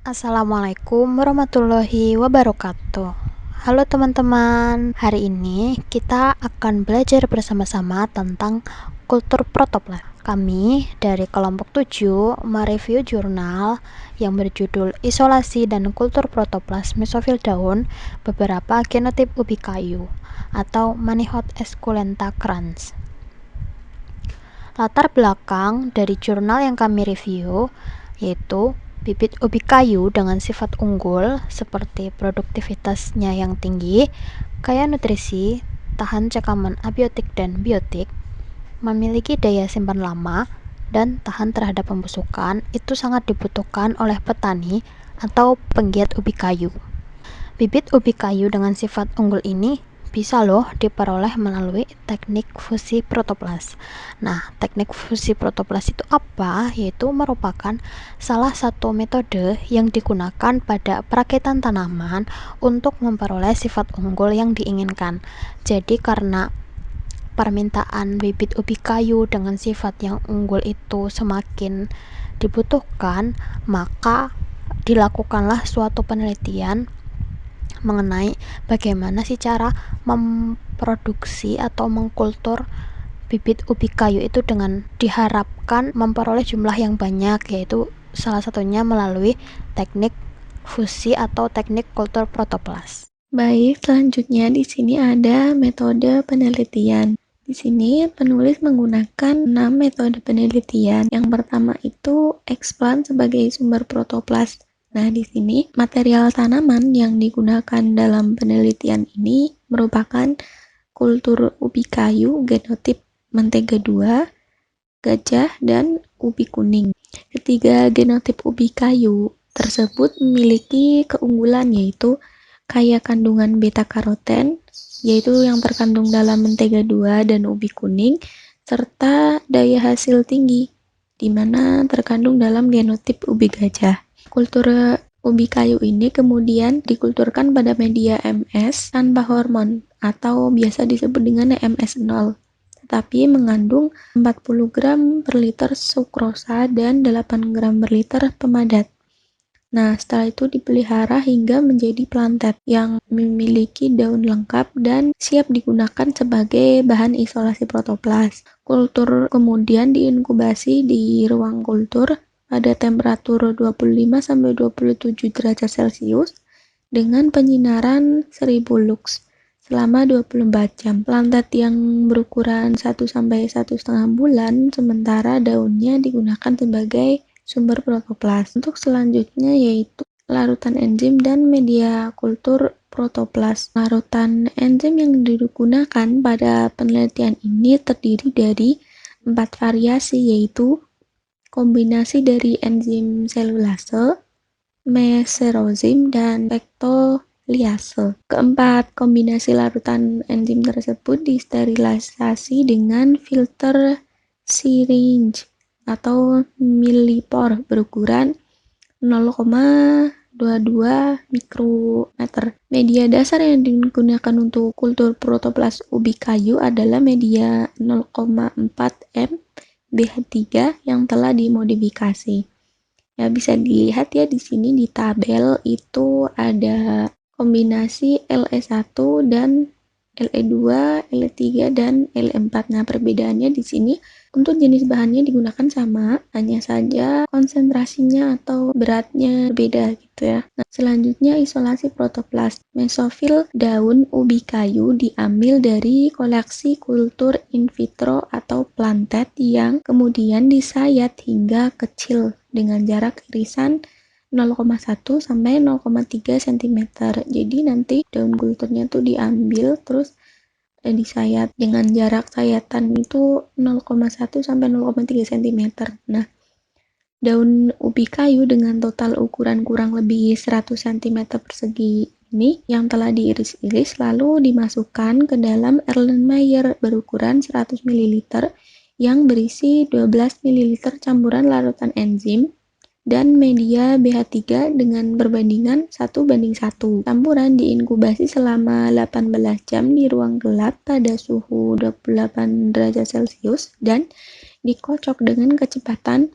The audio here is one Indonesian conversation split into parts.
Assalamualaikum warahmatullahi wabarakatuh. Halo teman-teman, hari ini kita akan belajar bersama-sama tentang kultur protoplas. Kami dari kelompok 7 mereview jurnal yang berjudul Isolasi dan Kultur Protoplas Mesofil Daun beberapa genotip ubi kayu atau Manihot esculenta crans. Latar belakang dari jurnal yang kami review yaitu bibit ubi kayu dengan sifat unggul seperti produktivitasnya yang tinggi, kaya nutrisi, tahan cekaman abiotik dan biotik, memiliki daya simpan lama, dan tahan terhadap pembusukan itu sangat dibutuhkan oleh petani atau penggiat ubi kayu. Bibit ubi kayu dengan sifat unggul ini bisa loh diperoleh melalui teknik fusi protoplas. Nah, teknik fusi protoplas itu apa? Yaitu merupakan salah satu metode yang digunakan pada perakitan tanaman untuk memperoleh sifat unggul yang diinginkan. Jadi karena permintaan bibit ubi kayu dengan sifat yang unggul itu semakin dibutuhkan, maka dilakukanlah suatu penelitian mengenai bagaimana sih cara memproduksi atau mengkultur bibit ubi kayu itu dengan diharapkan memperoleh jumlah yang banyak, yaitu salah satunya melalui teknik fusi atau teknik kultur protoplas. Baik, selanjutnya di sini ada metode penelitian. Di sini penulis menggunakan 6 metode penelitian. Yang pertama itu explant sebagai sumber protoplas. Nah, di sini material tanaman yang digunakan dalam penelitian ini merupakan kultur ubi kayu genotip mentega 2, gajah, dan ubi kuning. Ketiga genotip ubi kayu tersebut memiliki keunggulan yaitu kaya kandungan beta-karoten, yaitu yang terkandung dalam mentega 2 dan ubi kuning, serta daya hasil tinggi, di mana terkandung dalam genotip ubi gajah. Kultur ubi kayu ini kemudian dikulturkan pada media MS tanpa hormon, atau biasa disebut dengan MS0, tetapi mengandung 40 gram per liter sukrosa dan 8 gram per liter pemadat. Nah, setelah itu dipelihara hingga menjadi plantet yang memiliki daun lengkap dan siap digunakan sebagai bahan isolasi protoplas. Kultur kemudian diinkubasi di ruang kultur pada temperatur 25-27 derajat Celcius dengan penyinaran 1000 lux selama 24 jam. Plantet yang berukuran 1-1,5 bulan, sementara daunnya digunakan sebagai sumber protoplas. Untuk selanjutnya yaitu larutan enzim dan media kultur protoplas. Larutan enzim yang digunakan pada penelitian ini terdiri dari 4 variasi, yaitu kombinasi dari enzim selulase, meserozim, dan pektoliase. Keempat, kombinasi larutan enzim tersebut disterilisasi dengan filter syringe atau millipore berukuran 0,22 mikrometer. Media dasar yang digunakan untuk kultur protoplas ubi kayu adalah media 0,4 m BH3 yang telah dimodifikasi. Ya, bisa dilihat ya di sini di tabel itu ada kombinasi LE1 dan LE2, LE3, dan LE4. Nah, perbedaannya di sini untuk jenis bahannya digunakan sama, hanya saja konsentrasinya atau beratnya berbeda gitu ya. Nah, selanjutnya isolasi protoplas. Mesofil daun ubi kayu diambil dari koleksi kultur in vitro atau plantet yang kemudian disayat hingga kecil dengan jarak irisan 0,1 sampai 0,3 cm. Jadi nanti daun kulturnya tuh diambil terus disayat dengan jarak sayatan itu 0,1 sampai 0,3 cm. Nah, daun ubi kayu dengan total ukuran kurang lebih 100 cm persegi ini yang telah diiris-iris lalu dimasukkan ke dalam Erlenmeyer berukuran 100 ml yang berisi 12 ml campuran larutan enzim dan media BH3 dengan perbandingan 1:1. Campuran diinkubasi selama 18 jam di ruang gelap pada suhu 28 derajat Celcius dan dikocok dengan kecepatan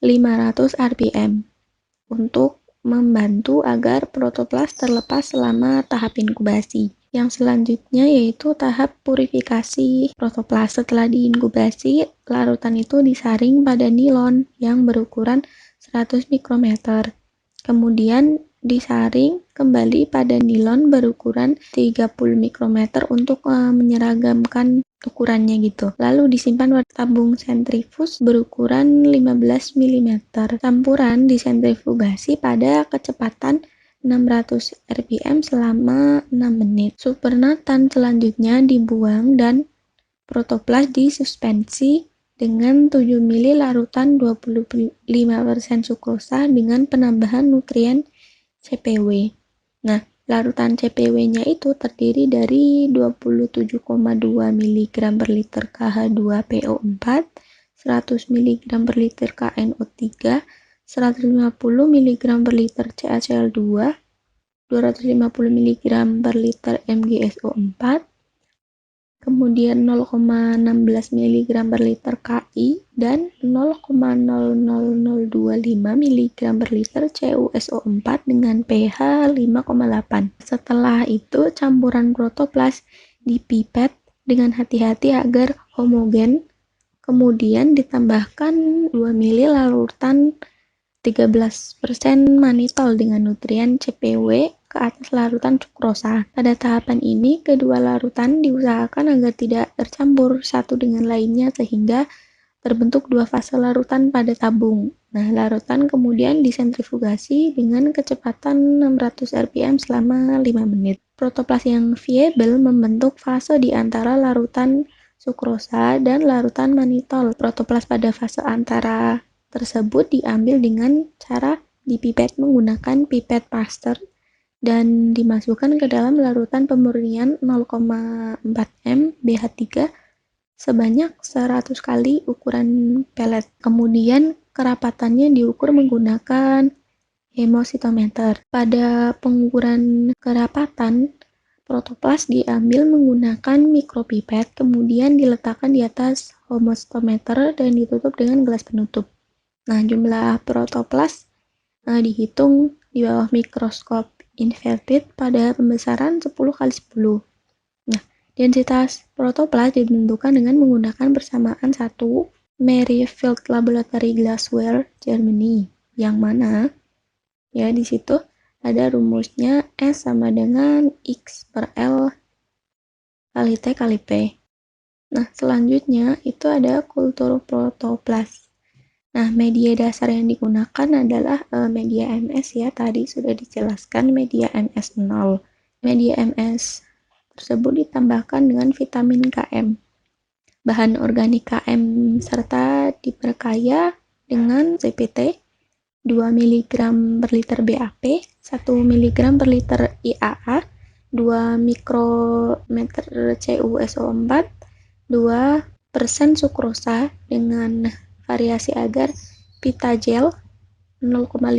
500 rpm untuk membantu agar protoplas terlepas selama tahap inkubasi. Yang selanjutnya yaitu tahap purifikasi protoplas. Setelah diinkubasi, larutan itu disaring pada nilon yang berukuran 100 mikrometer. Kemudian disaring kembali pada nilon berukuran 30 mikrometer untuk menyeragamkan ukurannya gitu. Lalu disimpan pada tabung sentrifuge berukuran 15 mm. Campuran disentrifugasi pada kecepatan 600 rpm selama 6 menit. Supernatan selanjutnya dibuang dan protoplas disuspensi dengan 7 ml larutan 25% sukrosa dengan penambahan nutrien CPW. Nah, larutan CPW-nya itu terdiri dari 27,2 mg per liter KH2PO4, 100 mg per liter KNO3, 150 mg per liter CaCl2, 250 mg per liter MgSO4, kemudian 0,16 mg per liter Ki, dan 0,00025 mg per liter CuSO4 dengan pH 5,8. Setelah itu, campuran protoplas dipipet dengan hati-hati agar homogen, kemudian ditambahkan 2 ml larutan 13% manitol dengan nutrien CPW ke atas larutan sukrosa. Pada tahapan ini, kedua larutan diusahakan agar tidak tercampur satu dengan lainnya sehingga terbentuk dua fase larutan pada tabung. Nah, larutan kemudian disentrifugasi dengan kecepatan 600 rpm selama 5 menit. Protoplas yang viable membentuk fase di antara larutan sukrosa dan larutan manitol. Protoplas pada fase antara tersebut diambil dengan cara dipipet menggunakan pipet Pasteur dan dimasukkan ke dalam larutan pemurnian 0,4 m BH3 sebanyak 100 kali ukuran pelet. Kemudian kerapatannya diukur menggunakan hemositometer. Pada pengukuran kerapatan, protoplas diambil menggunakan mikropipet, kemudian diletakkan di atas hemositometer dan ditutup dengan gelas penutup. Nah, jumlah protoplas dihitung di bawah mikroskop inverted pada pembesaran 10 kali 10. Nah, densitas protoplas ditentukan dengan menggunakan persamaan 1 Merrifield Laboratory Glassware, Germany, yang mana ya di situ ada rumusnya S sama dengan X per L kali T kali P. Nah, selanjutnya itu ada kultur protoplas. Nah, media dasar yang digunakan adalah media MS ya, tadi sudah dijelaskan media MS0. Media MS tersebut ditambahkan dengan vitamin Km, bahan organik Km, serta diperkaya dengan CPT, 2 mg per liter BAP, 1 mg per liter IAA, 2 mikrometer CuSO4, 2% sukrosa dengan variasi agar pitagel 0,5%,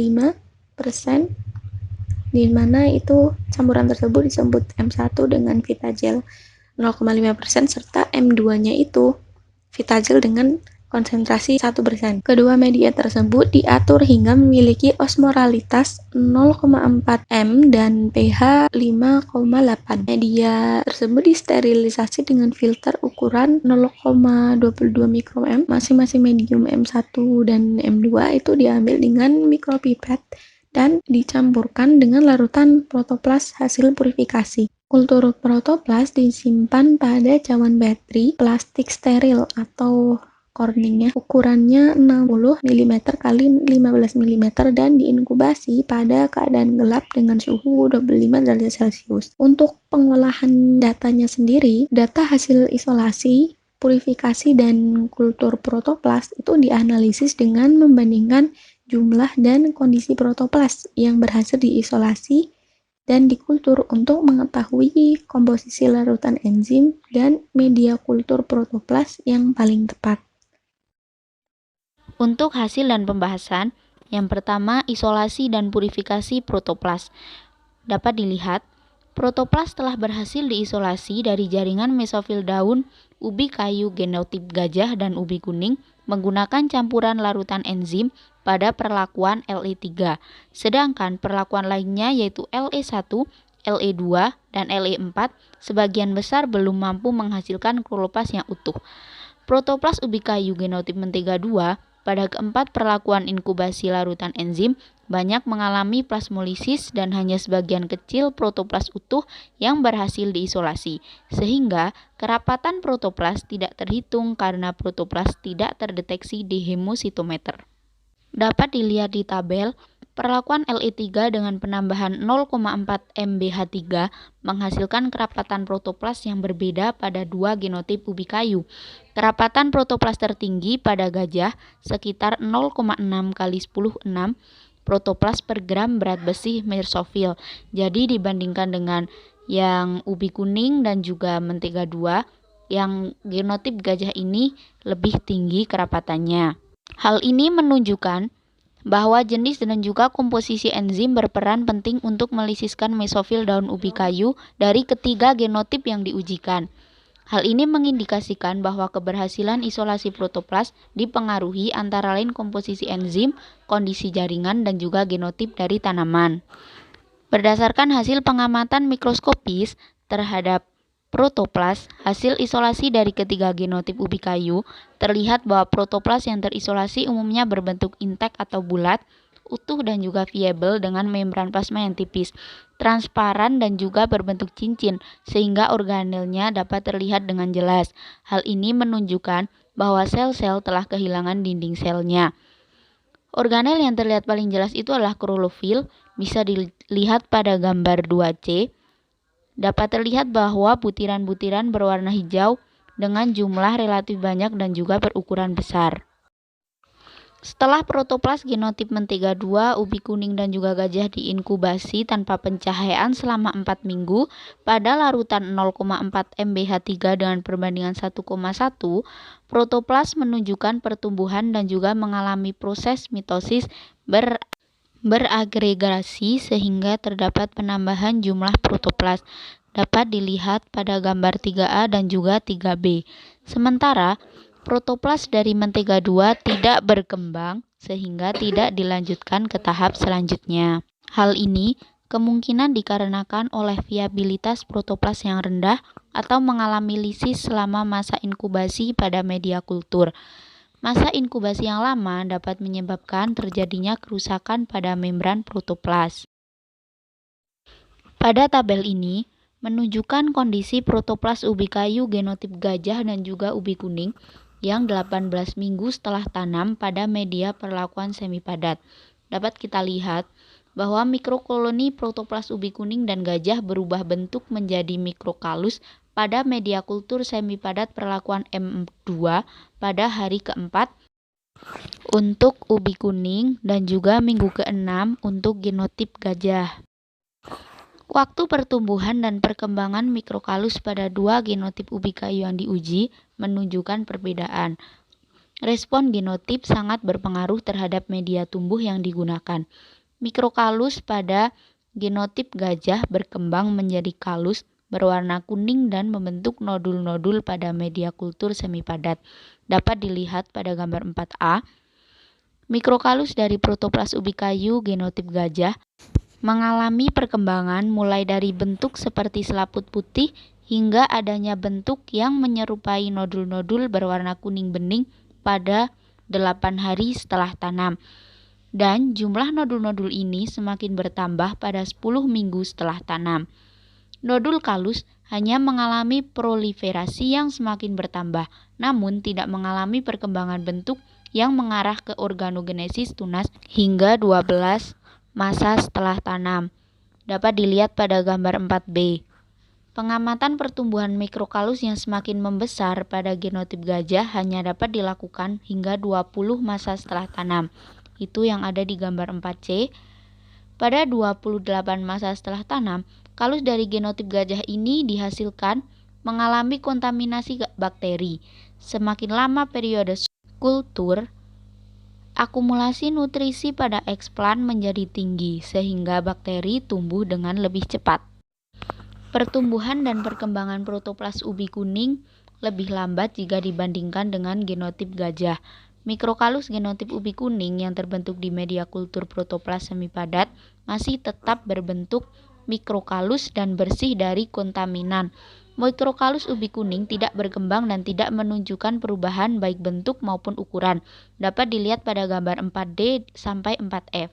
di mana itu campuran tersebut disebut M1 dengan pitagel 0,5% serta M2-nya itu pitagel dengan konsentrasi 1%. Kedua media tersebut diatur hingga memiliki osmolalitas 0,4 M dan pH 5,8. Media tersebut disterilisasi dengan filter ukuran 0,22 mikroM. Masing-masing medium M1 dan M2 itu diambil dengan mikropipet dan dicampurkan dengan larutan protoplas hasil purifikasi. Kultur protoplas disimpan pada cawan bateri plastik steril atau corningnya, ukurannya 60 mm kali 15 mm dan diinkubasi pada keadaan gelap dengan suhu 25 derajat Celcius. Untuk pengolahan datanya sendiri, data hasil isolasi, purifikasi, dan kultur protoplas itu dianalisis dengan membandingkan jumlah dan kondisi protoplas yang berhasil diisolasi dan dikultur untuk mengetahui komposisi larutan enzim dan media kultur protoplas yang paling tepat. Untuk hasil dan pembahasan, yang pertama isolasi dan purifikasi protoplas. Dapat dilihat, protoplas telah berhasil diisolasi dari jaringan mesofil daun, ubi kayu genotip gajah dan ubi kuning menggunakan campuran larutan enzim pada perlakuan LE3. Sedangkan perlakuan lainnya yaitu LE1, LE2, dan LE4 sebagian besar belum mampu menghasilkan kloroplas yang utuh. Protoplas ubi kayu genotip mentega 2 pada keempat perlakuan inkubasi larutan enzim banyak mengalami plasmolisis dan hanya sebagian kecil protoplas utuh yang berhasil diisolasi, sehingga kerapatan protoplas tidak terhitung karena protoplas tidak terdeteksi di hemositometer. Dapat dilihat di tabel, perlakuan LE3 dengan penambahan 0,4 MBH3 menghasilkan kerapatan protoplas yang berbeda pada dua genotip ubi kayu. Kerapatan protoplas tertinggi pada gajah sekitar 0,6 kali 10⁶ protoplas per gram berat besi mersofil. Jadi dibandingkan dengan yang ubi kuning dan juga mentega 2, yang genotip gajah ini lebih tinggi kerapatannya. Hal ini menunjukkan bahwa jenis dan juga komposisi enzim berperan penting untuk melisiskan mesofil daun ubi kayu dari ketiga genotip yang diujikan. Hal ini mengindikasikan bahwa keberhasilan isolasi protoplas dipengaruhi antara lain komposisi enzim, kondisi jaringan, dan juga genotip dari tanaman. Berdasarkan hasil pengamatan mikroskopis terhadap protoplas, hasil isolasi dari ketiga genotip ubi kayu, terlihat bahwa protoplas yang terisolasi umumnya berbentuk intek atau bulat, utuh dan juga viable dengan membran plasma yang tipis, transparan dan juga berbentuk cincin, sehingga organelnya dapat terlihat dengan jelas. Hal ini menunjukkan bahwa sel-sel telah kehilangan dinding selnya. Organel yang terlihat paling jelas itu adalah klorofil, bisa dilihat pada gambar 2C. Dapat terlihat bahwa butiran-butiran berwarna hijau dengan jumlah relatif banyak dan juga berukuran besar. Setelah protoplas genotip mentega 2, ubi kuning dan juga gajah diinkubasi tanpa pencahayaan selama 4 minggu pada larutan 0,4 MBH3 dengan perbandingan 1,1, protoplas menunjukkan pertumbuhan dan juga mengalami proses mitosis beragregasi sehingga terdapat penambahan jumlah protoplas. Dapat dilihat pada gambar 3A dan juga 3B. Sementara protoplas dari mentega 2 tidak berkembang sehingga tidak dilanjutkan ke tahap selanjutnya. Hal ini kemungkinan dikarenakan oleh viabilitas protoplas yang rendah atau mengalami lisis selama masa inkubasi pada media kultur. Masa inkubasi yang lama dapat menyebabkan terjadinya kerusakan pada membran protoplas. Pada tabel ini menunjukkan kondisi protoplas ubi kayu genotip gajah dan juga ubi kuning yang 18 minggu setelah tanam pada media perlakuan semi padat. Dapat kita lihat bahwa mikrokoloni protoplas ubi kuning dan gajah berubah bentuk menjadi mikrokalus pada media kultur semi padat perlakuan M2 pada hari keempat untuk ubi kuning dan juga minggu ke-6 untuk genotip gajah. Waktu pertumbuhan dan perkembangan mikrokalus pada dua genotip ubi kayu yang diuji menunjukkan perbedaan. Respon genotip sangat berpengaruh terhadap media tumbuh yang digunakan. Mikrokalus pada genotip gajah berkembang menjadi kalus berwarna kuning dan membentuk nodul-nodul pada media kultur semi padat. Dapat dilihat pada gambar 4A. Mikrokalus dari protoplas ubi kayu genotip gajah mengalami perkembangan mulai dari bentuk seperti selaput putih hingga adanya bentuk yang menyerupai nodul-nodul berwarna kuning bening pada 8 hari setelah tanam. Dan jumlah nodul-nodul ini semakin bertambah pada 10 minggu setelah tanam. Nodul kalus hanya mengalami proliferasi yang semakin bertambah, namun tidak mengalami perkembangan bentuk yang mengarah ke organogenesis tunas hingga 12 masa setelah tanam. Dapat dilihat pada gambar 4B. Pengamatan pertumbuhan mikrokalus yang semakin membesar pada genotip gajah hanya dapat dilakukan hingga 20 masa setelah tanam. Itu yang ada di gambar 4C. Pada 28 masa setelah tanam, kalus dari genotip gajah ini dihasilkan mengalami kontaminasi bakteri. Semakin lama periode kultur, akumulasi nutrisi pada eksplan menjadi tinggi sehingga bakteri tumbuh dengan lebih cepat. Pertumbuhan dan perkembangan protoplas ubi kuning lebih lambat jika dibandingkan dengan genotip gajah. Mikrokalus genotip ubi kuning yang terbentuk di media kultur protoplas semi padat masih tetap berbentuk mikrokalus dan bersih dari kontaminan. Mikrokalus ubi kuning tidak berkembang dan tidak menunjukkan perubahan baik bentuk maupun ukuran. Dapat dilihat pada gambar 4D sampai 4F.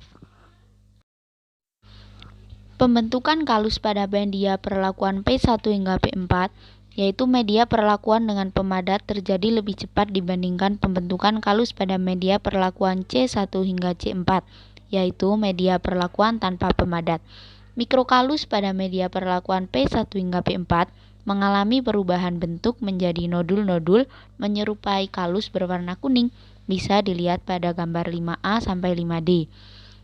Pembentukan kalus pada media perlakuan P1 hingga P4, yaitu media perlakuan dengan pemadat, terjadi lebih cepat dibandingkan pembentukan kalus pada media perlakuan C1 hingga C4, yaitu media perlakuan tanpa pemadat. Mikrokalus pada media perlakuan P1 hingga P4 mengalami perubahan bentuk menjadi nodul-nodul menyerupai kalus berwarna kuning, bisa dilihat pada gambar 5A sampai 5D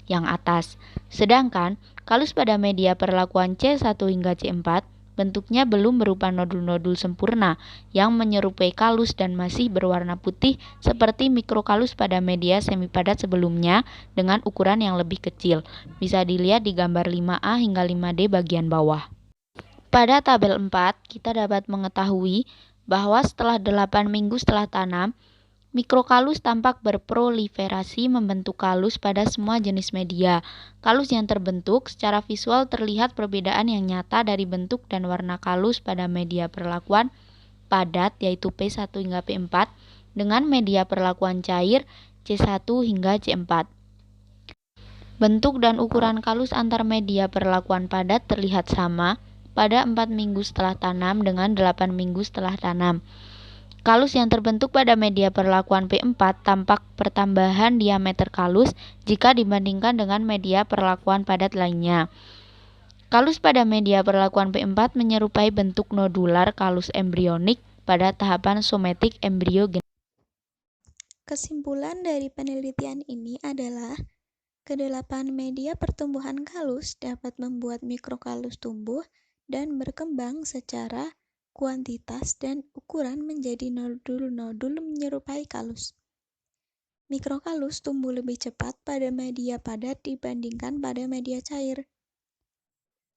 yang atas. Sedangkan kalus pada media perlakuan C1 hingga C4 bentuknya belum berupa nodul-nodul sempurna yang menyerupai kalus dan masih berwarna putih seperti mikrokalus pada media semi padat sebelumnya dengan ukuran yang lebih kecil. Bisa dilihat di gambar 5A hingga 5D bagian bawah. Pada tabel 4, kita dapat mengetahui bahwa setelah 8 minggu setelah tanam, mikrokalus tampak berproliferasi membentuk kalus pada semua jenis media. Kalus yang terbentuk secara visual terlihat perbedaan yang nyata dari bentuk dan warna kalus pada media perlakuan padat yaitu P1 hingga P4 dengan media perlakuan cair C1 hingga C4. Bentuk dan ukuran kalus antar media perlakuan padat terlihat sama pada 4 minggu setelah tanam dengan 8 minggu setelah tanam. Kalus yang terbentuk pada media perlakuan P4 tampak pertambahan diameter kalus jika dibandingkan dengan media perlakuan padat lainnya. Kalus pada media perlakuan P4 menyerupai bentuk nodular kalus embrionik pada tahapan somatik embrio. Kesimpulan dari penelitian ini adalah kedelapan media pertumbuhan kalus dapat membuat mikrokalus tumbuh dan berkembang secara kuantitas dan ukuran menjadi nodul-nodul menyerupai kalus. Mikrokalus tumbuh lebih cepat pada media padat dibandingkan pada media cair.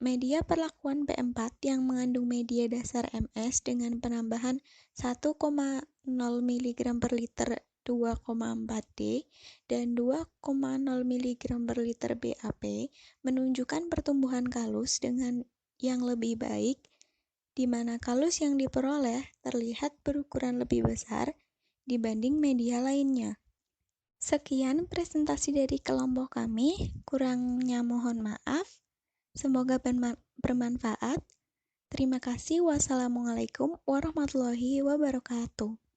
Media perlakuan P4 yang mengandung media dasar MS dengan penambahan 1,0 mg per liter 2,4D dan 2,0 mg per liter BAP menunjukkan pertumbuhan kalus dengan yang lebih baik, di mana kalus yang diperoleh terlihat berukuran lebih besar dibanding media lainnya. Sekian presentasi dari kelompok kami, kurangnya mohon maaf. Semoga bermanfaat. Terima kasih. Wassalamualaikum warahmatullahi wabarakatuh.